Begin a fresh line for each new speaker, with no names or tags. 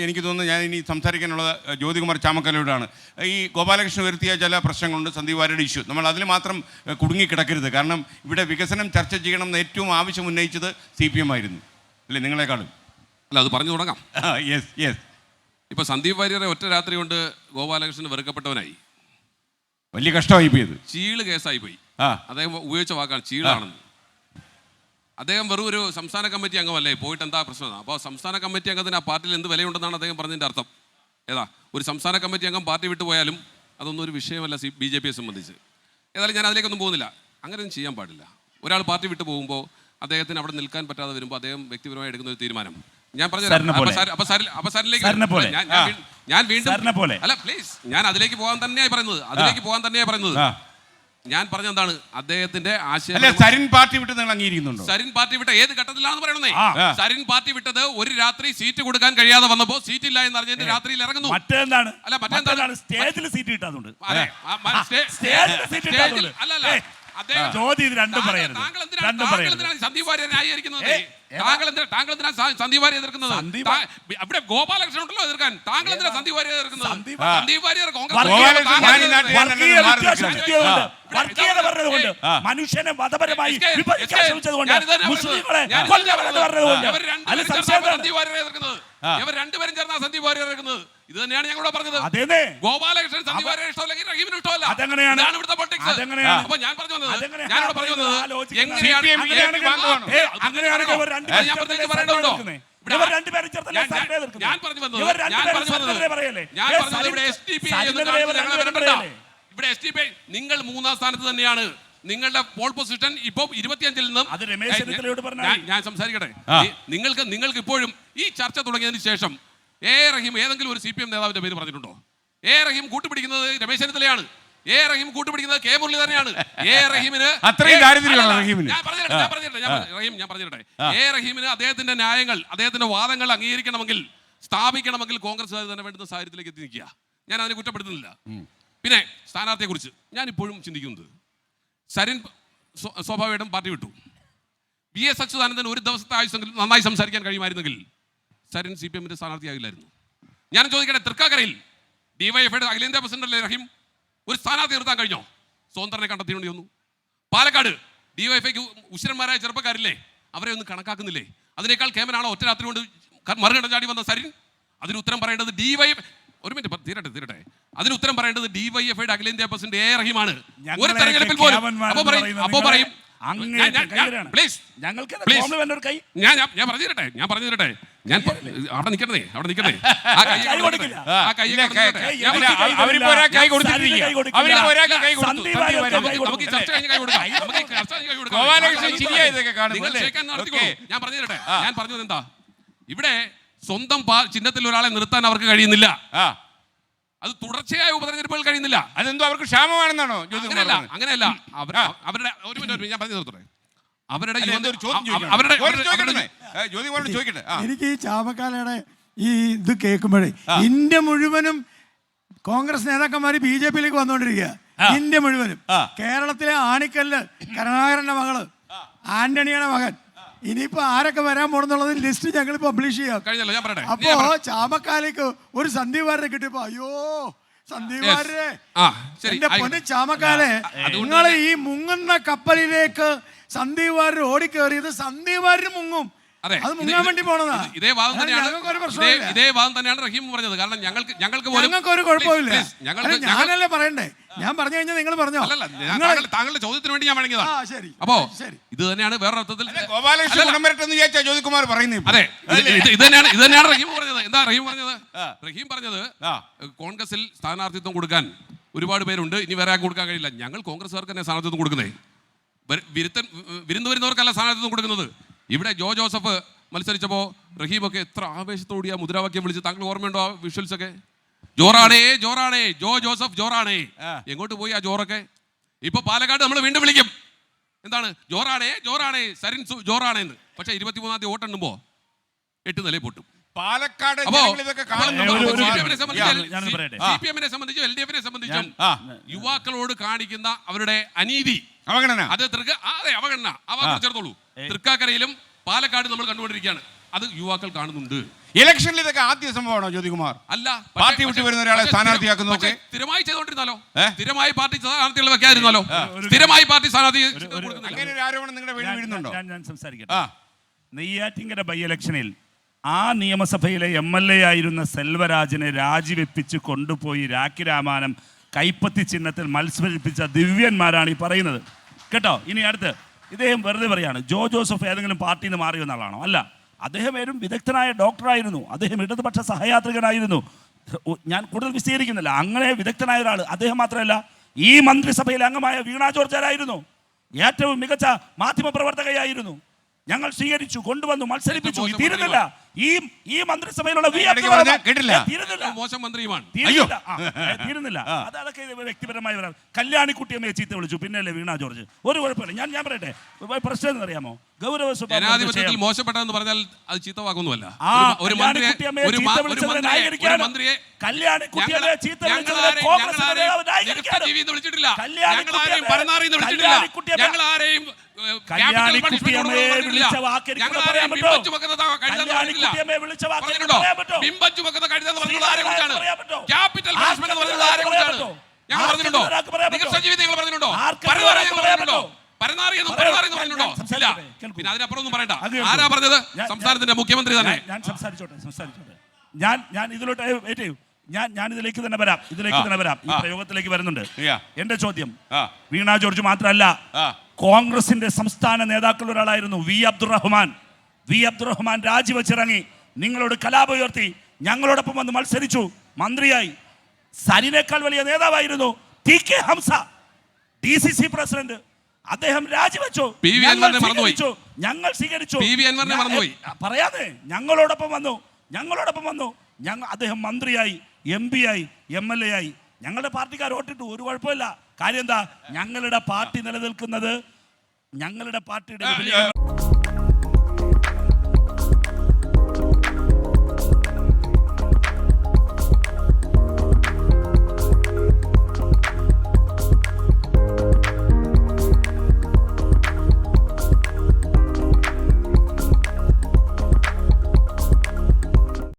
എനിക്ക് തോന്നുന്നു ഞാൻ ഇനി സംസാരിക്കാനുള്ളത് ജ്യോതികുമാർ ചാമക്കലയോടാണ്. ഈ ഗോപാലകൃഷ്ണൻ വരുത്തിയ ചില പ്രശ്നങ്ങളുണ്ട്, സന്ദീപ് വാര്യരുടെ ഇഷ്യൂ. നമ്മൾ അതിൽ മാത്രം കുടുങ്ങിക്കിടക്കരുത്. കാരണം ഇവിടെ വികസനം ചർച്ച ചെയ്യണം എന്ന് ഏറ്റവും ആവശ്യം ഉന്നയിച്ചത് CPM ആയിരുന്നു അല്ലേ, നിങ്ങളെക്കാളും?
അല്ല, അത് പറഞ്ഞു തുടങ്ങാം.
Yes yes.
ഇപ്പോൾ സന്ദീപ് വാര്യരെ ഒറ്റ രാത്രി കൊണ്ട് ഗോപാലകൃഷ്ണൻ വെറുക്കപ്പെട്ടവനായി.
വലിയ കഷ്ടമായി പോയത്.
ചീള് കേസായി പോയി. അദ്ദേഹം ഉപയോഗിച്ച വാക്കാണ് ചീളാണെന്ന്. അദ്ദേഹം വെറും ഒരു സംസ്ഥാന കമ്മിറ്റി അംഗമല്ലേ, പോയിട്ട് എന്താ പ്രശ്നം? അപ്പോൾ സംസ്ഥാന കമ്മിറ്റി അംഗത്തിന് ആ പാർട്ടിയിൽ എന്ത് വിലയുണ്ടെന്നാണ് അദ്ദേഹം പറഞ്ഞതിൻ്റെ അർത്ഥം. ഏതാ ഒരു സംസ്ഥാന കമ്മിറ്റി അംഗം പാർട്ടി വിട്ടു പോയാലും അതൊന്നും ഒരു വിഷയമല്ല BJPയെ സംബന്ധിച്ച്. ഏതായാലും ഞാൻ അതിലേക്കൊന്നും പോകുന്നില്ല. അങ്ങനെയൊന്നും ചെയ്യാൻ പാടില്ല. ഒരാൾ പാർട്ടി വിട്ടു പോകുമ്പോൾ അദ്ദേഹത്തിന് അവിടെ നിൽക്കാൻ പറ്റാതെ വരുമ്പോൾ അദ്ദേഹം വ്യക്തിപരമായി എടുക്കുന്ന ഒരു തീരുമാനം ഞാൻ പറഞ്ഞു. ഞാൻ വീണ്ടും അല്ല പ്ലീസ്, ഞാൻ അതിലേക്ക് പോകാൻ തന്നെയായി പറയുന്നത്. ഞാൻ പറഞ്ഞ എന്താണ്, അദ്ദേഹത്തിന്റെ ആശയം.
സരിൻ പാർട്ടി വിട്ട് നിങ്ങൾ അംഗീകരിക്കുന്നുണ്ടോ?
സരിൻ പാർട്ടി വിട്ട ഏത് ഘട്ടത്തിലാണെന്ന് പറയണേ? സരിൻ പാർട്ടി വിട്ടത് ഒരു രാത്രി സീറ്റ് കൊടുക്കാൻ കഴിയാതെ വന്നപ്പോ സീറ്റ് ഇല്ല എന്ന് അറിഞ്ഞിട്ട് രാത്രിയിൽ ഇറങ്ങുന്നു.
മറ്റെന്താണ് സ്റ്റേജിൽ സീറ്റ് കിട്ടാതുണ്ട്.
സന്ദീപ് വാര്യരെ ന്യായീകരിക്കുന്നത്? താങ്കൾ എന്തിനാ സന്ദീപ് വാര്യരെ എതിർക്കുന്നത്? ഇവിടെ ഗോപാലകൃഷ്ണൻ ഉണ്ടല്ലോ എതിർക്കാൻ. താങ്കൾ എന്തിനാ സന്ദീപ് വാര്യരെ എതിർക്കുന്നത്? സന്ദീപ് വാര്യർ
മനുഷ്യനെ മതപരമായി വിഭജിക്കാൻ ശ്രമിച്ചതുകൊണ്ട്
ഇവർ രണ്ടുപേരും ചേർന്നാ സന്ദീപ് വാര്യരെ എതിർക്കുന്നത്. ഇത് തന്നെയാണ് ഞങ്ങളോട് പറഞ്ഞത്. ഗോപാലകൃഷ്ണൻ സന്ദീപ് വാര്യരെ ഇഷ്ടമല്ലെങ്കിൽ റഹീമിന് ഇഷ്ടമല്ല. ഇതാണ് ഇവിടുത്തെ പൊളിറ്റിക്സ്. അപ്പൊ ഞാൻ പറഞ്ഞു വന്നത് ഇവിടെ SDPI നിങ്ങൾ 3-ാം സ്ഥാനത്ത് തന്നെയാണ്. നിങ്ങളുടെ പോൾ പൊസിഷൻ ഇപ്പൊ 25-ൽ നിന്നും ഞാൻ സംസാരിക്കട്ടെ. നിങ്ങൾക്ക് ഇപ്പോഴും ഈ ചർച്ച തുടങ്ങിയതിന് ശേഷം റഹീം ഏതെങ്കിലും ഒരു CPM നേതാവിന്റെ പേര് പറഞ്ഞിട്ടുണ്ടോ? റഹീം കൂട്ടുപിടിക്കുന്നത് രമേശ് ചെന്നിത്തലയാണ്. റഹീം കൂട്ടുപിടിക്കുന്നത് K മുരളീധരനെയാണ്. റഹീമിന് റഹീമിന് അദ്ദേഹത്തിന്റെ ന്യായങ്ങൾ, അദ്ദേഹത്തിന്റെ വാദങ്ങൾ അംഗീകരിക്കണമെങ്കിൽ, സ്ഥാപിക്കണമെങ്കിൽ കോൺഗ്രസ് തന്നെ വേണ്ടുന്ന സാഹചര്യത്തിലേക്ക് എത്തി നിൽക്കുക. ഞാൻ അതിനെ കുറ്റപ്പെടുത്തുന്നില്ല. പിന്നെ സ്ഥാനാർത്ഥിയെ കുറിച്ച് ഞാൻ ഇപ്പോഴും ചിന്തിക്കുന്നത്, സരിൻ സ്വാഭാവികമായിട്ടും പാർട്ടി വിട്ടു. VS അച്യുതാനന്ദൻ ഒരു ദിവസത്തെ ആയുസെങ്കിലും നന്നായി സംസാരിക്കാൻ കഴിയുമായിരുന്നെങ്കിൽ സരിൻ CPMന്റെ സ്ഥാനാർത്ഥിയാകില്ലായിരുന്നു. ഞാൻ ചോദിക്കട്ടെ, തൃക്കാക്കരയിൽ DYFയുടെ അഖിലേന്ത്യാ പ്രസിഡന്റല്ലേ റഹീം? ഒരു സ്ഥാനാർത്ഥി നിർത്താൻ കഴിഞ്ഞോ? സ്വതന്ത്രനെ കണ്ടെത്തിയേണ്ടി വന്നു. പാലക്കാട് DYFയ്ക്ക് ഉശിരന്മാരായ ചെറുപ്പക്കാരില്ലേ, അവരെ ഒന്നും കണക്കാക്കുന്നില്ലേ? അതിനേക്കാൾ കേമനാണോ ഒറ്റ രാത്രി കൊണ്ട് മറുകട ചാടി വന്ന സരിൻ? അതിന് ഉത്തരം പറയേണ്ടത് ഒരു മിനിറ്റ് തീരട്ടെ. അതിന് ഉത്തരം പറയേണ്ടത് DYFയുടെ അഖിലേന്ത്യാ പ്രസിഡന്റ് റഹീമാണ്. ഒരു തെരഞ്ഞെടുപ്പിൽ പോലും അപ്പോ പറയും ഞാൻ പറഞ്ഞു തരട്ടെ. അവിടെ നിൽക്കണേ. ഞാൻ പറഞ്ഞത് എന്താ, ഇവിടെ സ്വന്തം ചിഹ്നത്തിൽ ഒരാളെ നിർത്താൻ അവർക്ക് കഴിയുന്നില്ല. അത് തുടർച്ചയായ ഉപതെരഞ്ഞെടുപ്പുകൾ കഴിയുന്നില്ല.
അതെന്തോ അവർക്ക് ക്ഷാമമാണെന്നാണോ?
അങ്ങനെയല്ല. അവരുടെ ഒരു മിനിറ്റ് ഞാൻ പറഞ്ഞു തീർത്തോട്ടെ.
എനിക്ക് ഈ ചാമക്കാലയുടെ ഈ ഇത് കേൾക്കുമ്പോഴേ ഇന്ത്യ മുഴുവനും കോൺഗ്രസ് നേതാക്കന്മാർ BJPയിലേക്ക് വന്നുകൊണ്ടിരിക്കുക. ഇന്ത്യ മുഴുവനും. കേരളത്തിലെ ആണിക്കല്ല് കരുണാകരന്റെ മകള്, ആന്റണിയുടെ മകൻ, ഇനിയിപ്പോ ആരൊക്കെ വരാൻ പോണെന്നുള്ളത് ലിസ്റ്റ് ഞങ്ങൾ പബ്ലിഷ് ചെയ്യാം. അപ്പോ ചാമക്കാലേക്ക് ഒരു സന്ദീപ് വാര്യരെ കിട്ടിയപ്പോ അയ്യോ സന്ദീപ് വാര്യരെ, എന്റെ പൊന്നു ചാമക്കാലെ, നിങ്ങൾ ഈ മുങ്ങുന്ന കപ്പലിലേക്ക് സന്ദീപ് വാര്യർ ഓടിക്കേറിയത് സന്ദീപ് വാര്യർ മുങ്ങും. അത് മുങ്ങാൻ വേണ്ടി പോണതാ.
ഇതേ വാദം തന്നെയാണ് റഹീം പറഞ്ഞത്. കാരണം ഞങ്ങൾക്ക്
ഒരു കുഴപ്പമില്ല. ഞാനല്ലേ പറയണ്ടേ? ഞാൻ പറഞ്ഞു കഴിഞ്ഞാൽ നിങ്ങൾ പറഞ്ഞോ?
താങ്കളുടെ ചോദ്യത്തിന് വേണ്ടി ഞാൻ വഴങ്ങിയതാണ്. അപ്പോ ഇത് തന്നെയാണ് വേറൊരു അർത്ഥത്തിൽ
ജ്യോതികുമാർ പറയുന്നത്.
അതെ, ഇത് തന്നെയാണ് റഹീം പറഞ്ഞത്. എന്താ റഹീം പറഞ്ഞത്? റഹീം പറഞ്ഞത് കോൺഗ്രസിൽ സ്ഥാനാർത്ഥിത്വം കൊടുക്കാൻ ഒരുപാട് പേരുണ്ട്, ഇനി വേറെ കൊടുക്കാൻ കഴിയില്ല. ഞങ്ങൾ കോൺഗ്രസ്സുകാർക്ക് തന്നെ സ്ഥാനാർത്ഥിത്വം കൊടുക്കുന്നേ, വിരുന്ന് വരുന്നവർക്കല്ല സ്ഥാനാർത്ഥിത്വം കൊടുക്കുന്നത്. ഇവിടെ ജോസഫ് മത്സരിച്ചപ്പോൾ റഹീമൊക്കെ എത്ര ആവേശത്തോടെ ആ മുദ്രാവാക്യം വിളിച്ച്, താങ്കൾ ഓർമ്മയുണ്ടോ ആ വിഷ്വൽസ് ഒക്കെ? ജോറാണേ ജോസഫ് ജോറാണേ. എങ്ങോട്ട് പോയി ആ ജോറൊക്കെ? ഇപ്പൊ പാലക്കാട് നമ്മൾ വീണ്ടും വിളിക്കും, എന്താണ് ജോറാണേ സരിൻ ജോറാണേ എന്ന്. പക്ഷെ 23-ാം തീയതി വോട്ടെണ്ണുമ്പോ 8 നിലയിൽ പൊട്ടും.
പാലക്കാട്
CPMനെ സംബന്ധിച്ചും LDFനെ സംബന്ധിച്ചും യുവാക്കളോട് കാണിക്കുന്ന അവരുടെ അനീതി, അവഗണന, അത് അവഗണന ചേർത്തോളൂ. തൃക്കാക്കരയിലും പാലക്കാട് നമ്മൾ കണ്ടുകൊണ്ടിരിക്കുകയാണ്. അത് യുവാക്കൾ കാണുന്നുണ്ട്.
ഇലക്ഷനിൽ ഇതൊക്കെ ആദ്യ സംഭവമാണോ ജ്യോതികുമാർ?
അല്ല,
പാർട്ടി വിട്ടു വരുന്ന ഒരാളെ സ്ഥാനാർത്ഥിയാക്കുന്നതൊക്കെ
സ്ഥിരമായി ചെയ്തോണ്ടിരുന്നാലോ? സ്ഥിരമായി പാർട്ടി സ്ഥാനാർത്ഥികളെ വെക്കാതിരുന്നാലോ? സ്ഥിരമായി പാർട്ടി സ്ഥാനാർത്ഥി
അങ്ങനെ ഒരു ആരോപണം നിങ്ങളുടെ വീട് വീഴുന്നുണ്ടോ?
ഞാൻ സംസാരിക്കട്ടെ. നെയ്യാറ്റിങ്കര ബൈ ഇലക്ഷനിൽ ആ നിയമസഭയിലെ MLA ആയിരുന്ന സെൽവരാജിനെ രാജിവെപ്പിച്ച് കൊണ്ടുപോയി രാഖി രാമാനം കൈപ്പത്തി ചിഹ്നത്തിൽ മത്സരിപ്പിച്ച ദിവ്യന്മാരാണ് ഈ പറയുന്നത് കേട്ടോ. ഇനി അടുത്ത് ഇദ്ദേഹം വെറുതെ പറയാണ് ജോ ജോസഫ് ഏതെങ്കിലും പാർട്ടിയിൽ നിന്ന് മാറി വന്ന ആളാണോ? അല്ല, അദ്ദേഹം ഒരു വിദഗ്ധനായ ഡോക്ടറായിരുന്നു, അദ്ദേഹം ഇടതുപക്ഷ സഹയാത്രികനായിരുന്നു. ഞാൻ കൂടുതൽ വിശദീകരിക്കുന്നില്ല. അങ്ങനെ വിദഗ്ധനായ ഒരാൾ അദ്ദേഹം മാത്രമല്ല, ഈ മന്ത്രിസഭയിലെ അംഗമായ വീണ ജോർജ് ആയിരുന്നു, ഏറ്റവും മികച്ച മാധ്യമപ്രവർത്തകയായിരുന്നു. ഞങ്ങൾ സ്വീകരിച്ചു, കൊണ്ടുവന്നു, മത്സരിപ്പിച്ചു. തീരുന്നില്ല. ഈ മന്ത്രിസഭയിലുള്ള
മോശം മന്ത്രിയുമാണ്.
തീരുന്നില്ല. അതൊക്കെ വ്യക്തിപരമായ കല്യാണിക്കുട്ടിയമ്മയെ ചീത്ത വിളിച്ചു, പിന്നല്ലേ വീണ ജോർജ്. ഒരു കുഴപ്പമില്ല. ഞാൻ പറയട്ടെ, പ്രശ്നം എന്ന് അറിയാമോ? ഗൗരവ
ജനാധിപത്യത്തിൽ മോശപ്പെട്ടതെന്ന് പറഞ്ഞാൽ അത് ചീത്തവാക്കൊന്നുമല്ല. ഒരു മന്ത്രിയെ വിളിച്ചിട്ടില്ല, ഞങ്ങളാരെയും പരനാറിന്ന് വിളിച്ചിട്ടില്ല, ഞങ്ങളാരെയും ക്യാപിറ്റൽ പണിഷ്മെന്റ് പറഞ്ഞിട്ടുള്ള ആരെ കുറിച്ചാണ്? ഞങ്ങൾ പറഞ്ഞിട്ടുണ്ടോ? നികർഷജീവി നിങ്ങൾ പറഞ്ഞിട്ടുണ്ടോ? പരനാറി എന്ന് പറഞ്ഞിട്ടുണ്ടോ? ഇല്ല. പിന്നെ അതിനപ്പുറം ഒന്നും പറയണ്ട. ആരാ പറഞ്ഞത്? സംസ്ഥാനത്തിന്റെ മുഖ്യമന്ത്രി തന്നെ.
ഞാൻ സംസാരിച്ചോട്ടെ. ഞാൻ ഇതിലോട്ട് ഞാൻ ഇതിലേക്ക് തന്നെ വരാം. ഈ പ്രയോഗത്തിലേക്ക് വരുന്നുണ്ട്. എന്റെ ചോദ്യം, വീണ ജോർജ് മാത്രമല്ല, കോൺഗ്രസിന്റെ സംസ്ഥാന നേതാക്കളിൽ ഒരാളായിരുന്നു വി അബ്ദുറഹ്മാൻ രാജിവെച്ചിറങ്ങി നിങ്ങളോട് കലാപം ഉയർത്തി, ഞങ്ങളോടൊപ്പം വന്ന് മത്സരിച്ചു, മന്ത്രിയായി. സരിനേക്കാൾ വലിയ നേതാവായിരുന്നു TK ഹംസ, DCC പ്രസിഡന്റ്. അദ്ദേഹം രാജിവെച്ചു, ഞങ്ങൾ സ്വീകരിച്ചു. പറയാതെ ഞങ്ങളോടൊപ്പം വന്നു. അദ്ദേഹം മന്ത്രിയായി, MP ആയി, MLA ആയി. ഞങ്ങളുടെ പാർട്ടിക്കാർ വോട്ടിട്ടു, ഒരു കുഴപ്പമില്ല. കാര്യം എന്താ? ഞങ്ങളുടെ പാർട്ടി നിലനിൽക്കുന്നത് ഞങ്ങളുടെ പാർട്ടിയുടെ